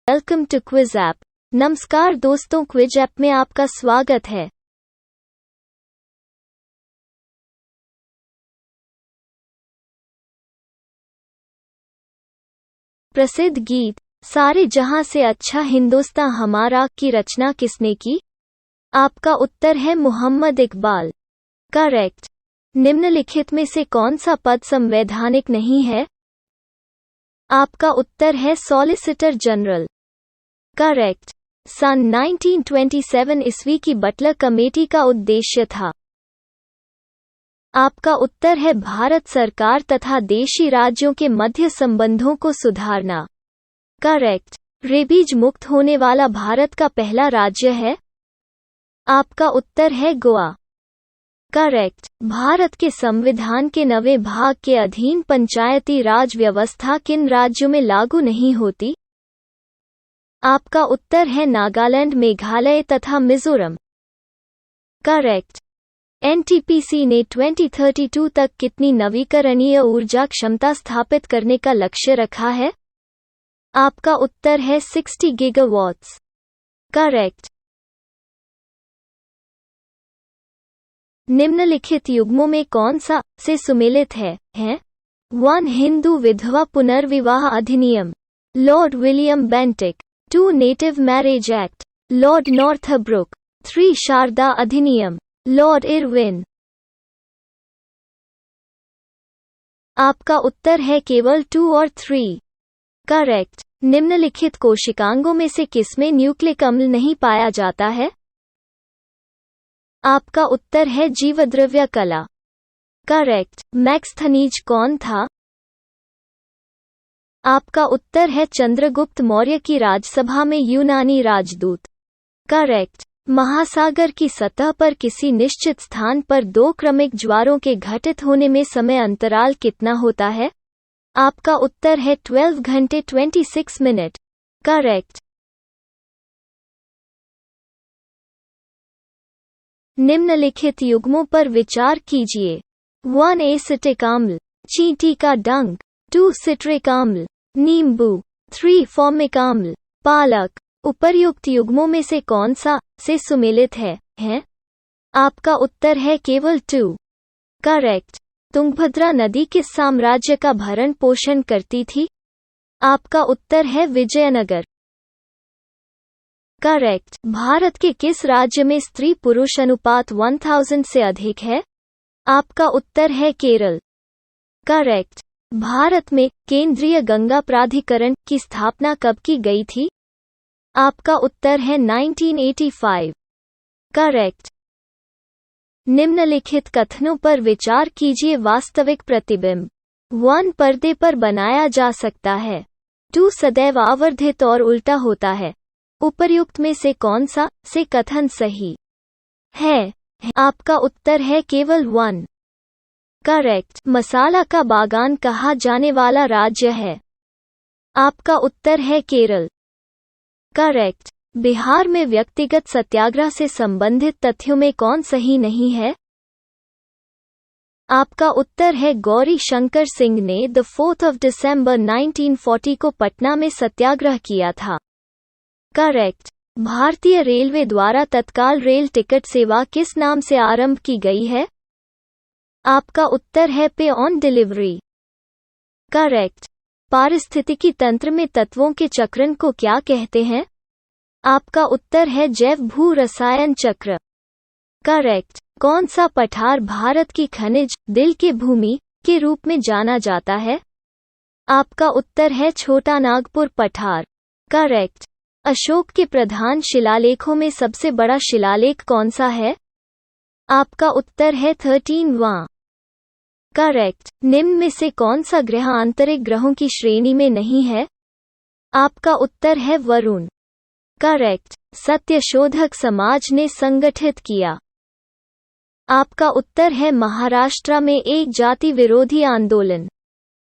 Welcome to quiz app. नमस्कार दोस्तों, quiz app में आपका स्वागत है। प्रसिद्ध गीत सारे जहां से अच्छा हिंदुस्तां हमारा की रचना किसने की? आपका उत्तर है मोहम्मद इकबाल। करेक्ट। निम्नलिखित में से कौन सा पद संवैधानिक नहीं है? आपका उत्तर है सॉलिसिटर जनरल। करेक्ट। सन 1927 ईस्वी की बटलर कमेटी का उद्देश्य था। आपका उत्तर है भारत सरकार तथा देशी राज्यों के मध्य संबंधों को सुधारना। करेक्ट। रेबीज मुक्त होने वाला भारत का पहला राज्य है? आपका उत्तर है गोवा। करेक्ट। भारत के संविधान के 9वें भाग के अधीन पंचायती राज व्यवस्था किन राज्यों में लागू नहीं होती? आपका उत्तर है नागालैंड, मेघालय तथा मिजोरम। करेक्ट। एनटीपीसी ने 2032 तक कितनी नवीकरणीय ऊर्जा क्षमता स्थापित करने का लक्ष्य रखा है? आपका उत्तर है 60 गीगावाट्स। करेक्ट। निम्नलिखित युग्मों में कौन सा से सुमेलित है? 1 हिंदू विधवा पुनर्विवाह अधिनियम, Lord William Bentinck. 2 Native Marriage Act, Lord Northbrook. 3 Sharda अधिनियम, लॉर्ड इरविन। आपका उत्तर है केवल 2 और 3। करेक्ट। निम्नलिखित कोशिकांगों में से किसमें न्यूक्लिक अम्ल नहीं पाया जाता है? आपका उत्तर है जीवद्रव्य कला। करेक्ट। मैक्स्थनीज कौन था? आपका उत्तर है चंद्रगुप्त मौर्य की राजसभा में यूनानी राजदूत। करेक्ट। महासागर की सतह पर किसी निश्चित स्थान पर 2 क्रमिक ज्वारों के घटित होने में समय अंतराल कितना होता है? आपका उत्तर है 12 घंटे 26 मिनट। करेक्ट। निम्नलिखित युग्मों पर विचार कीजिए। 1 एसिटिक अम्ल, चींटी का डंक। 2 सिट्रिक अम्ल, नींबू। 3 फॉर्मिक अम्ल, पालक। उपर्युक्त युग्मों में से कौन सा से सुमेलित है? आपका उत्तर है केवल 2। करेक्ट। तुंगभद्रा नदी किस साम्राज्य का भरण पोषण करती थी? आपका उत्तर है विजयनगर। करेक्ट। भारत के किस राज्य में स्त्री पुरुष अनुपात 1000 से अधिक है? आपका उत्तर है केरल। करेक्ट। भारत में केंद्रीय गंगा प्राधिकरण की स्थापना कब की गई थी? आपका उत्तर है 1985। करेक्ट। निम्नलिखित कथनों पर विचार कीजिए। वास्तविक प्रतिबिंब 1 पर्दे पर बनाया जा सकता है। 2 सदैव आवर्धित और उल्टा होता है। उपर्युक्त में से कौन सा से कथन सही है? आपका उत्तर है केवल 1। करेक्ट। मसाला का बागान कहा जाने वाला राज्य है? आपका उत्तर है केरल। करेक्ट। बिहार में व्यक्तिगत सत्याग्रह से संबंधित तथ्यों में कौन सही नहीं है? आपका उत्तर है गौरी शंकर सिंह ने 4 दिसंबर 1940 को पटना में सत्याग्रह किया था। करेक्ट। भारतीय रेलवे द्वारा तत्काल रेल टिकट सेवा किस नाम से आरंभ की गई है? आपका उत्तर है पे ऑन डिलीवरी। करेक्ट। पारिस्थितिकी तंत्र में तत्वों के चक्रण को क्या कहते हैं? आपका उत्तर है जैव भू रसायन चक्र। करेक्ट। कौन सा पठार भारत की खनिज दिल के भूमि के रूप में जाना जाता है? आपका उत्तर है छोटा नागपुर पठार। करेक्ट। अशोक के प्रधान शिलालेखों में सबसे बड़ा शिलालेख कौन सा है? आपका उत्तर है 13वां। करेक्ट। निम्न में से कौन सा ग्रह आंतरिक ग्रहों की श्रेणी में नहीं है? आपका उत्तर है वरुण। करेक्ट। सत्यशोधक समाज ने संगठित किया? आपका उत्तर है महाराष्ट्र में एक जाति विरोधी आंदोलन।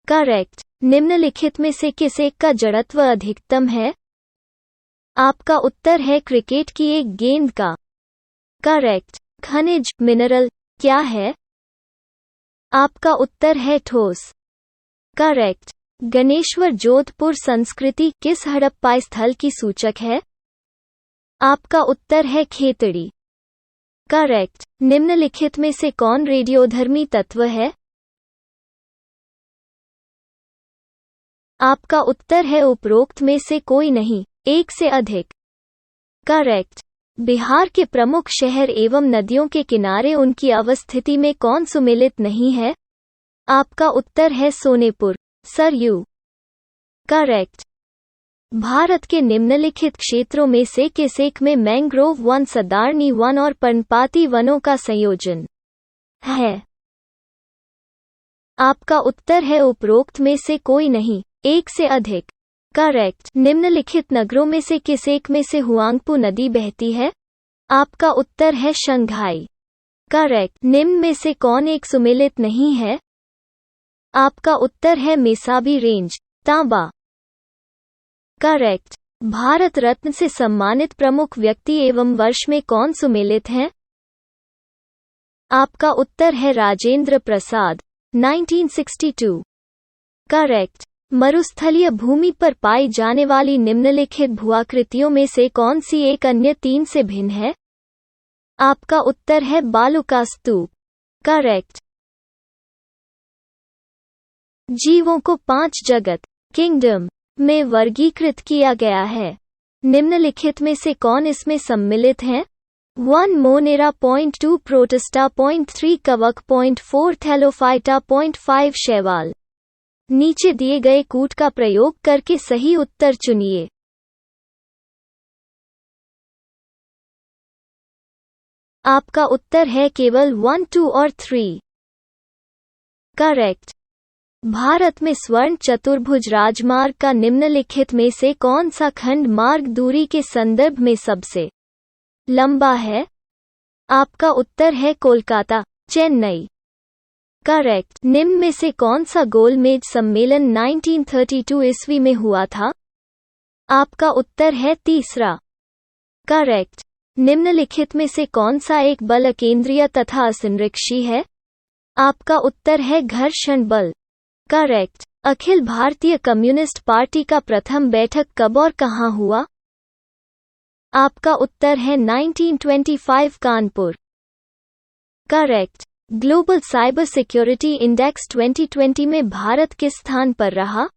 करेक्ट। निम्नलिखित में से किस एक का जड़त्व अधिकतम है? आपका उत्तर है क्रिकेट की एक गेंद का। करेक्ट। खनिज मिनरल क्या है? आपका उत्तर है ठोस। करेक्ट। गणेश्वर जोधपुर संस्कृति किस हड़प्पा स्थल की सूचक है? आपका उत्तर है खेतड़ी। करेक्ट। निम्नलिखित में से कौन रेडियोधर्मी तत्व है? आपका उत्तर है उपरोक्त में से कोई नहीं, एक से अधिक। करेक्ट। बिहार के प्रमुख शहर एवं नदियों के किनारे उनकी अवस्थिति में कौन सुमेलित नहीं है? आपका उत्तर है सोनेपुर, सरयू। करेक्ट। भारत के निम्नलिखित क्षेत्रों में से किस एक में मैंग्रोव वन, सदारनी वन और पर्णपाती वनों का संयोजन है? आपका उत्तर है उपरोक्त में से कोई नहीं, एक से अधिक। करेक्ट। निम्नलिखित नगरों में से किस एक में से हुआंगपू नदी बहती है? आपका उत्तर है शंघाई। करेक्ट। निम्न में से कौन एक सुमेलित नहीं है? आपका उत्तर है मेसाबी रेंज, तांबा। करेक्ट। भारत रत्न से सम्मानित प्रमुख व्यक्ति एवं वर्ष में कौन सुमेलित हैं? आपका उत्तर है राजेंद्र प्रसाद, 1962। करेक्ट। मरुस्थलीय भूमि पर पाई जाने वाली निम्नलिखित भूआकृतियों में से कौन सी एक अन्य तीन से भिन्न है? आपका उत्तर है बालू का स्तूप। करेक्ट। जीवों को 5 जगत किंगडम में वर्गीकृत किया गया है। निम्नलिखित में से कौन इसमें सम्मिलित हैं? 1 मोनेरा, 2 प्रोटिस्टा, 3 कवक, 4 थैलोफाइटा, 5 शैवाल। नीचे दिए गए कूट का प्रयोग करके सही उत्तर चुनिए। आपका उत्तर है केवल 1, 2 और 3। करेक्ट। भारत में स्वर्ण चतुर्भुज राजमार्ग का निम्नलिखित में से कौन सा खंड मार्ग दूरी के संदर्भ में सबसे लंबा है? आपका उत्तर है कोलकाता, चेन्नई। करेक्ट। निम्न में से कौन सा गोलमेज सम्मेलन 1932 ईस्वी में हुआ था? आपका उत्तर है तीसरा। करेक्ट। निम्नलिखित में से कौन सा एक बल अकेंद्रीय तथा असंरक्षी है? आपका उत्तर है घर्षण बल। Correct. Akhil Bharatiya communist party का प्रथम बैठक कब और कहाँ हुआ? आपका उत्तर है 1925, Kanpur. Correct. Global cyber security index 2020 में भारत किस स्थान पर रहा?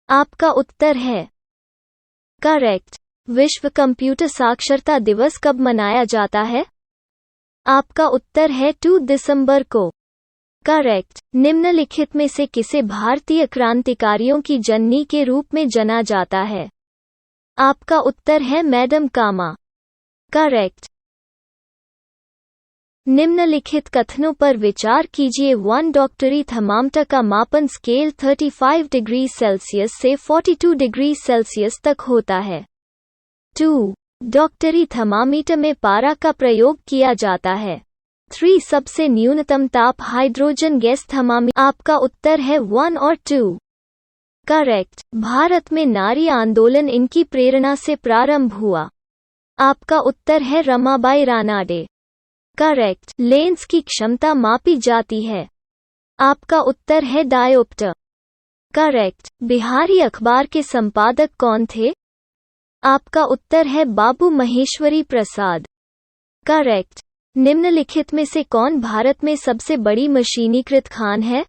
आपका उत्तर है। करेक्ट। विश्व कंप्यूटर साक्षरता दिवस कब मनाया जाता है? आपका उत्तर है 2 दिसंबर को। करेक्ट। निम्नलिखित में से किसे भारतीय क्रांतिकारियों की जननी के रूप में जाना जाता है? आपका उत्तर है मैडम कामा। करेक्ट। निम्नलिखित कथनों पर विचार कीजिए। 1 डॉक्टरी थर्मामीटर का मापन स्केल 35 डिग्री सेल्सियस से 42 डिग्री सेल्सियस तक होता है। 2 डॉक्टरी थर्मामीटर में पारा का प्रयोग किया जाता है। 3 सबसे न्यूनतम ताप हाइड्रोजन गैस थर्मामीटर। आपका उत्तर है 1 और 2। करेक्ट। भारत में नारी आंदोलन इनकी प्रेरणा से प्रारंभ हुआ। आपका उत्तर है रमाबाई रानाडे। करेक्ट। लेंस की क्षमता मापी जाती है। आपका उत्तर है डायोप्टर। करेक्ट। बिहारी अखबार के संपादक कौन थे? आपका उत्तर है बाबू महेश्वरी प्रसाद। करेक्ट। निम्नलिखित में से कौन भारत में सबसे बड़ी मशीनीकृत खान है?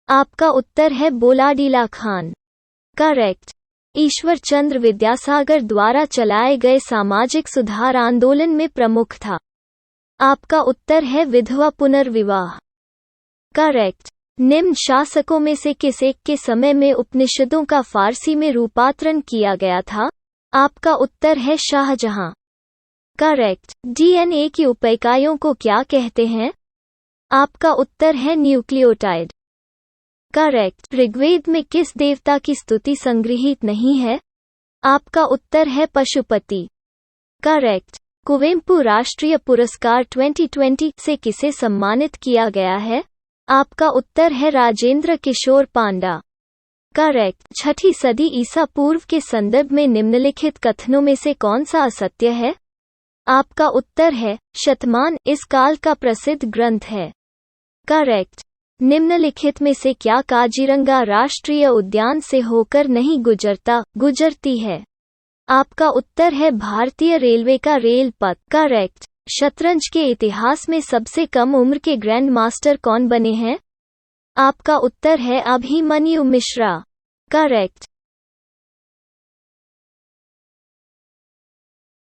आपका उत्तर है बोलाडीला खान। करेक्ट। ईश्वर चंद्र विद्यासागर द्वारा चलाए गए सामाजिक सुधार आंदोलन में प्रमुख था। आपका उत्तर है विधवा पुनर्विवाह। करेक्ट। निम्न शासकों में से किस एक के समय में उपनिषदों का फारसी में रूपांतरण किया गया था? आपका उत्तर है शाहजहां। करेक्ट। डीएनए की उप-इकाइयों को क्या कहते हैं? आपका उत्तर है न्यूक्लियोटाइड। करेक्ट। ऋग्वेद में किस देवता की स्तुति संग्रहित नहीं है? आपका उत्तर है पशुपति। करेक्ट। कुवेंपु राष्ट्रीय पुरस्कार 2020 से किसे सम्मानित किया गया है? आपका उत्तर है राजेंद्र किशोर पांडा। करेक्ट। 6ठी सदी ईसा पूर्व के संदर्भ में निम्नलिखित कथनों में से कौन सा असत्य है? आपका उत्तर है शतमान इस काल का प्रसिद्ध ग्रंथ है। करेक्ट। निम्नलिखित में से क्या काजीरंगा राष्ट्रीय उद्यान से होकर नहीं गुजरती है? आपका उत्तर है भारतीय रेलवे का रेल पथ। करेक्ट। शतरंज के इतिहास में सबसे कम उम्र के ग्रैंड मास्टर कौन बने हैं? आपका उत्तर है अभिमन्यु मिश्रा। करेक्ट।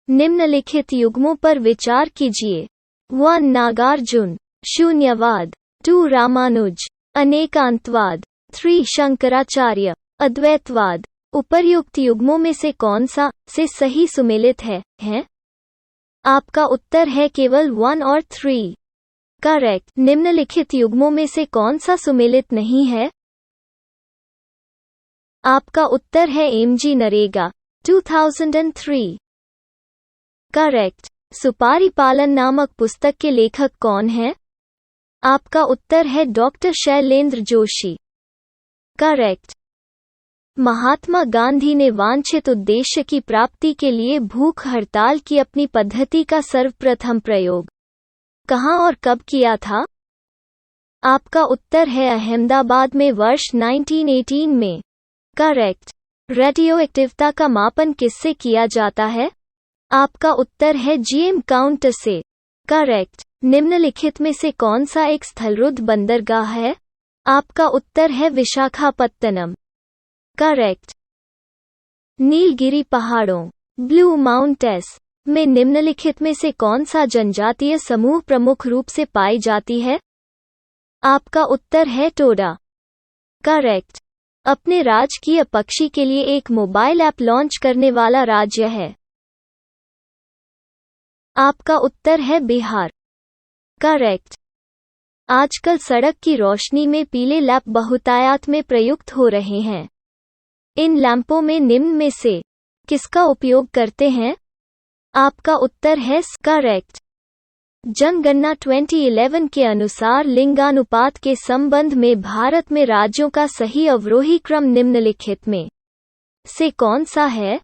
निम्नलिखित युग्मों पर विचार कीजिए। 1 नागार्जुन, शून्यवाद। 2 रामानुज, अनेकांतवाद। 3 शंकराचार्य, अद्वैतवाद। उपर्युक्त युग्मों में से कौन सा से सही सुमेलित है? आपका उत्तर है केवल 1 और 3। करेक्ट। निम्नलिखित युग्मों में से कौन सा सुमेलित नहीं है? आपका उत्तर है एमजी नरेगा 2003। करेक्ट। सुपारी पालन नामक पुस्तक के लेखक कौन है? आपका उत्तर है डॉक्टर शैलेंद्र जोशी। करेक्ट। महात्मा गांधी ने वांछित उद्देश्य की प्राप्ति के लिए भूख हड़ताल की अपनी पद्धति का सर्वप्रथम प्रयोग कहाँ और कब किया था? आपका उत्तर है अहमदाबाद में वर्ष 1918 में। करेक्ट। रेडियोएक्टिवता का मापन किससे किया जाता है? आपका उत्तर है जीएम काउंटर से। करेक्ट। निम्नलिखित में से कौन सा एक स्थलरुद्ध बंदरगाह है? आपका उत्तर है विशाखापत्तनम। करेक्ट। नीलगिरी पहाड़ों ब्लू माउंटेन्स में निम्नलिखित में से कौन सा जनजातीय समूह प्रमुख रूप से पाई जाती है? आपका उत्तर है टोडा। करेक्ट। अपने राजकीय पक्षी के लिए एक मोबाइल ऐप लॉन्च करने वाला राज्य है? आपका उत्तर है बिहार। करेक्ट। आजकल सड़क की रोशनी में पीले लैंप बहुतायत में प्रयुक्त हो रहे हैं। इन लैंपों में निम्न में से किसका उपयोग करते हैं? आपका उत्तर है करेक्ट। जनगणना 2011 के अनुसार लिंगानुपात के संबंध में भारत में राज्यों का सही अवरोही क्रम निम्नलिखित में से कौन सा है?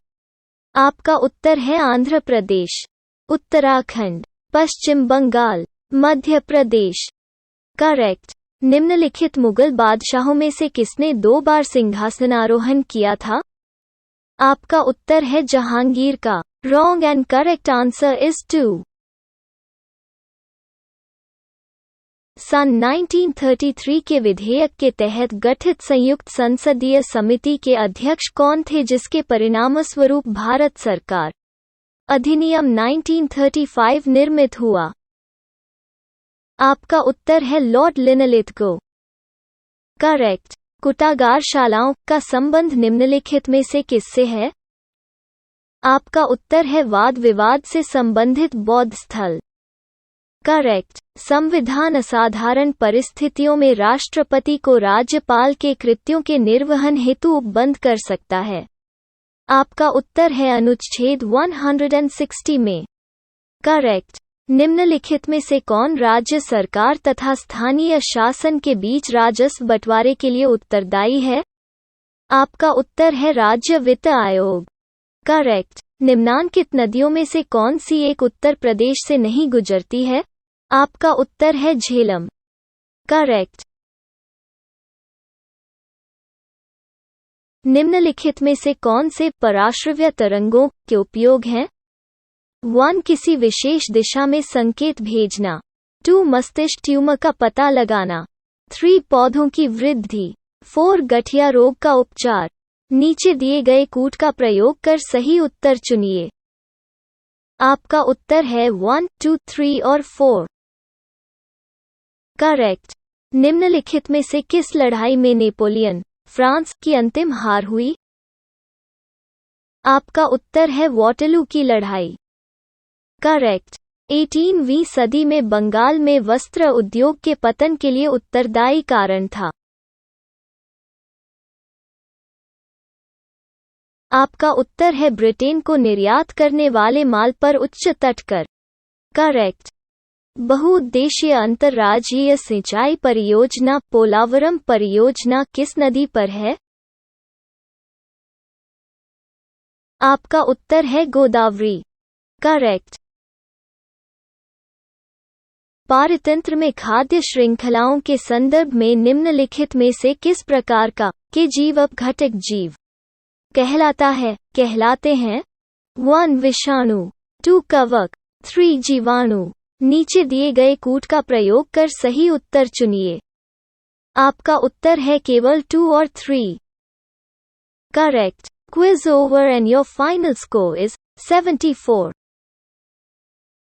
आपका उत्तर है आंध्र प्रदेश, उत्तराखंड, पश्चिम बंगाल, मध्य प्रदेश। करेक्ट। निम्नलिखित मुगल बादशाहों में से किसने 2 बार सिंहासनारोहण किया था? आपका उत्तर है जहांगीर का। Wrong and correct answer is 2। सन 1933 के विधेयक के तहत गठित संयुक्त संसदीय समिति के अध्यक्ष कौन थे जिसके परिणामस्वरूप भारत सरकार अधिनियम 1935 निर्मित हुआ? आपका उत्तर है लॉर्ड लिनलिथगो। करेक्ट। कुटागार शालाओं का संबंध निम्नलिखित में से किससे है? आपका उत्तर है वाद विवाद से संबंधित बौद्ध स्थल। करेक्ट। संविधान असाधारण परिस्थितियों में राष्ट्रपति को राज्यपाल के कृत्यों के निर्वहन हेतु उपबंध कर सकता है? आपका उत्तर है अनुच्छेद 160 में। करेक्ट। निम्नलिखित में से कौन राज्य सरकार तथा स्थानीय शासन के बीच राजस्व बंटवारे के लिए उत्तरदायी है? आपका उत्तर है राज्य वित्त आयोग। करेक्ट। निम्नांकित नदियों में से कौन सी एक उत्तर प्रदेश से नहीं गुजरती है? आपका उत्तर है झेलम। करेक्ट। निम्नलिखित में से कौन से पराश्रव्य तरंगों के उपयोग हैं? 1 किसी विशेष दिशा में संकेत भेजना। 2 मस्तिष्क ट्यूमर का पता लगाना। 3 पौधों की वृद्धि। 4 गठिया रोग का उपचार। नीचे दिए गए कूट का प्रयोग कर सही उत्तर चुनिए। आपका उत्तर है 1, 2, 3 और 4। करेक्ट। निम्नलिखित में से किस लड़ाई में नेपोलियन फ्रांस की अंतिम हार हुई? आपका उत्तर है वॉटरलू की लड़ाई। करेक्ट। 18वीं सदी में बंगाल में वस्त्र उद्योग के पतन के लिए उत्तरदायी कारण था? आपका उत्तर है ब्रिटेन को निर्यात करने वाले माल पर उच्च तट कर। करेक्ट। बहुउद्देशीय अंतर्राज्यीय सिंचाई परियोजना पोलावरम परियोजना किस नदी पर है? आपका उत्तर है गोदावरी। करेक्ट। पारतंत्र में खाद्य श्रृंखलाओं के संदर्भ में निम्नलिखित में से किस प्रकार का के जीव अपघटक जीव कहलाते हैं? 1 विषाणु, 2 कवक, 3 जीवाणु। नीचे दिए गए कूट का प्रयोग कर सही उत्तर चुनिए। आपका उत्तर है केवल 2 और 3। Correct. Quiz over and your final score is 74.